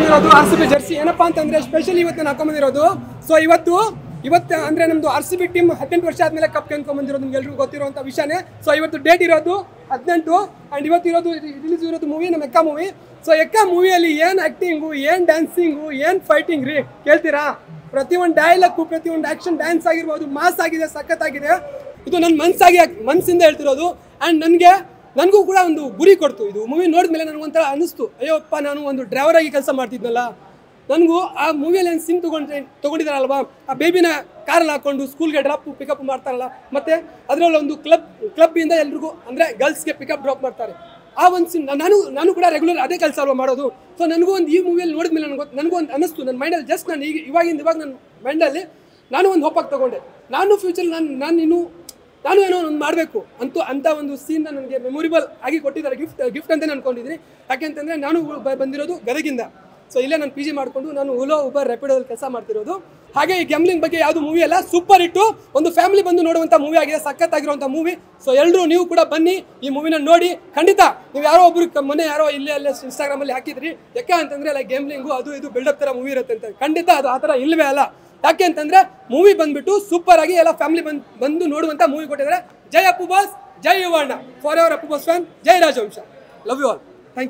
ಇವತ್ತು RCB Jersey ಏನಪ್ಪಾ ಅಂತಂದ್ರೆ ಸ್ಪೆಷಲಿ ಇವತ್ತು ನಾನು ಹಾಕೊಂಡ್ಬಂದಿರೋದು. ಸೊ ಇವತ್ತು ಅಂದ್ರೆ ನಮ್ದು RCB ಟೀಮ್ 18 ವರ್ಷ ಆದ್ಮೇಲೆ ಕಪ್ ಗೆದ್ಕೊಂಡ್ಬಂದಿರೋದು ನಿಮ್ಗೆ ಎಲ್ರಿಗೂ ಗೊತ್ತಿರುವಂತ ವಿಷಯನೇ. ಸೊ ಇವತ್ತು ಡೇಟ್ ಇರೋದು 18 ಅಂಡ್ ಇವತ್ತು ಇರೋದು ರಿಲೀಸ್ ಇರೋದು ಮೂವಿ ನಮ್ಮ ಎಕ್ಕ ಮೂವಿ. ಸೊ ಎಕ್ಕ ಮೂವಿಯಲ್ಲಿ ಏನ್ ಆಕ್ಟಿಂಗು, ಏನ್ ಡ್ಯಾನ್ಸಿಂಗು, ಏನ್ ಫೈಟಿಂಗ್ ರೀ ಕೇಳ್ತೀರಾ? ಪ್ರತಿಯೊಂದು ಡೈಲಾಗು, ಪ್ರತಿಯೊಂದು ಆಕ್ಷನ್ ಡ್ಯಾನ್ಸ್ ಆಗಿರ್ಬೋದು, ಮಾಸ್ ಆಗಿದೆ, ಸಖತ್ತಾಗಿದೆ. ಇದು ನನ್ನ ಮನಸ್ಸಿಂದ ಹೇಳ್ತಿರೋದು. ಆ್ಯಂಡ್ ನನಗೂ ಕೂಡ ಒಂದು ಗುರಿ ಕೊಡ್ತು. ಇದು ಮೂವಿ ನೋಡಿದ್ಮೇಲೆ ನನಗೊಂಥರ ಅನಿಸ್ತು, ಅಯ್ಯೋಪ್ಪ ನಾನು ಒಂದು ಡ್ರೈವರ್ ಆಗಿ ಕೆಲಸ ಮಾಡ್ತಿದ್ನಲ್ಲ. ನನಗೂ ಆ ಮೂವಿಯಲ್ಲಿ ಏನು ಸಿಮ್ ತೊಗೊಂಡಿದ್ದಾರಲ್ವಾ, ಆ ಬೇಬಿನ ಕಾರಲ್ಲಿ ಹಾಕೊಂಡು ಸ್ಕೂಲ್ಗೆ ಡ್ರಾಪ್ ಪಿಕಪ್ ಮಾಡ್ತಾರಲ್ಲ, ಮತ್ತು ಅದರಲ್ಲಿ ಒಂದು ಕ್ಲಬ್ಬಿಂದ ಎಲ್ರಿಗೂ ಅಂದರೆ ಗರ್ಲ್ಸ್ಗೆ ಪಿಕಪ್ ಡ್ರಾಪ್ ಮಾಡ್ತಾರೆ. ಆ ಒಂದು ಸಿಮ್ ನಾನು ಕೂಡ ರೆಗ್ಯುಲರ್ ಅದೇ ಕೆಲಸ ಅಲ್ವಾ ಮಾಡೋದು. ಸೊ ನನಗೂ ಒಂದು ಈ ಮೂವಿಯಲ್ಲಿ ನೋಡಿದ್ಮೇಲೆ ನನಗೂ ಒಂದು ಅನಿಸ್ತು. ನನ್ನ ಮೈಂಡಲ್ಲಿ ಜಸ್ಟ್ ನಾನು ಇವಾಗ ನನ್ನ ಮೈಂಡಲ್ಲಿ ನಾನು ಒಂದು ಹೋಪಾಗಿ ತೊಗೊಂಡೆ. ನಾನು ಫ್ಯೂಚರ್ ನಾನು ಏನೋ ಒಂದು ಮಾಡಬೇಕು ಅಂತ ಒಂದು ಸೀನ್ನ ನನಗೆ ಮೆಮೊರೇಬಲ್ ಆಗಿ ಕೊಟ್ಟಿದ್ದಾರೆ. ಗಿಫ್ಟ್ ಅಂತಲೇ ಅನ್ಕೊಂಡಿದ್ದೀನಿ. ಯಾಕೆಂತಂದರೆ ನಾನು ಬಂದಿರೋದು ಗದಗಿಂದ. ಸೊ ಇಲ್ಲೇ ನಾನು PG ಮಾಡಿಕೊಂಡು ನಾನು ಓಲೋ ಉಬರ್ ರ್ಯಾಪಿಡೋದಲ್ಲಿ ಕೆಲಸ ಮಾಡ್ತಿರೋದು. ಹಾಗೆ ಈ ಗ್ಯಾಮ್ಲಿಂಗ್ ಬಗ್ಗೆ ಯಾವುದು ಮೂವಿ ಅಲ್ಲ, ಸೂಪರ್ ಹಿಟ್ಟು, ಒಂದು ಫ್ಯಾಮಿಲಿ ಬಂದು ನೋಡುವಂಥ ಮೂವಿ ಆಗಿದೆ, ಸಖತ್ತಾಗಿರುವಂಥ ಮೂವಿ. ಸೊ ಎಲ್ಲರೂ ನೀವು ಕೂಡ ಬನ್ನಿ, ಈ ಮೂವಿನ ನೋಡಿ. ಖಂಡಿತ ನೀವು ಯಾರೋ ಒಬ್ರು ಮೊನ್ನೆ ಯಾರೋ ಇಲ್ಲೇ ಇನ್ಸ್ಟಾಗ್ರಾಮಲ್ಲಿ ಹಾಕಿದ್ರಿ, ಯಾಕೆ ಅಂತಂದರೆ ಲೈಕ್ ಗೇಮ್ಲಿಂಗು ಅದು ಇದು ಬಿಲ್ಡಪ್ ಥರ ಮೂವಿ ಇರುತ್ತೆ ಅಂತ. ಖಂಡಿತ ಅದು ಆ ಥರ ಇಲ್ಲವೇ ಅಲ್ಲ. ಯಾಕೆ ಅಂತಂದರೆ ಮೂವಿ ಬಂದುಬಿಟ್ಟು ಸೂಪರ್ ಆಗಿ ಎಲ್ಲ ಫ್ಯಾಮಿಲಿ ಬಂದು ನೋಡುವಂಥ ಮೂವಿ ಕೊಟ್ಟಿದ್ದಾರೆ. ಜೈ ಅಪ್ಪು ಬಾಸ್, ಜೈ ಯುವಣ್ಣ, forever Appu boss fan, ಜೈ ರಾಜವಂಶ, ಲವ್ ಯು ಆಲ್.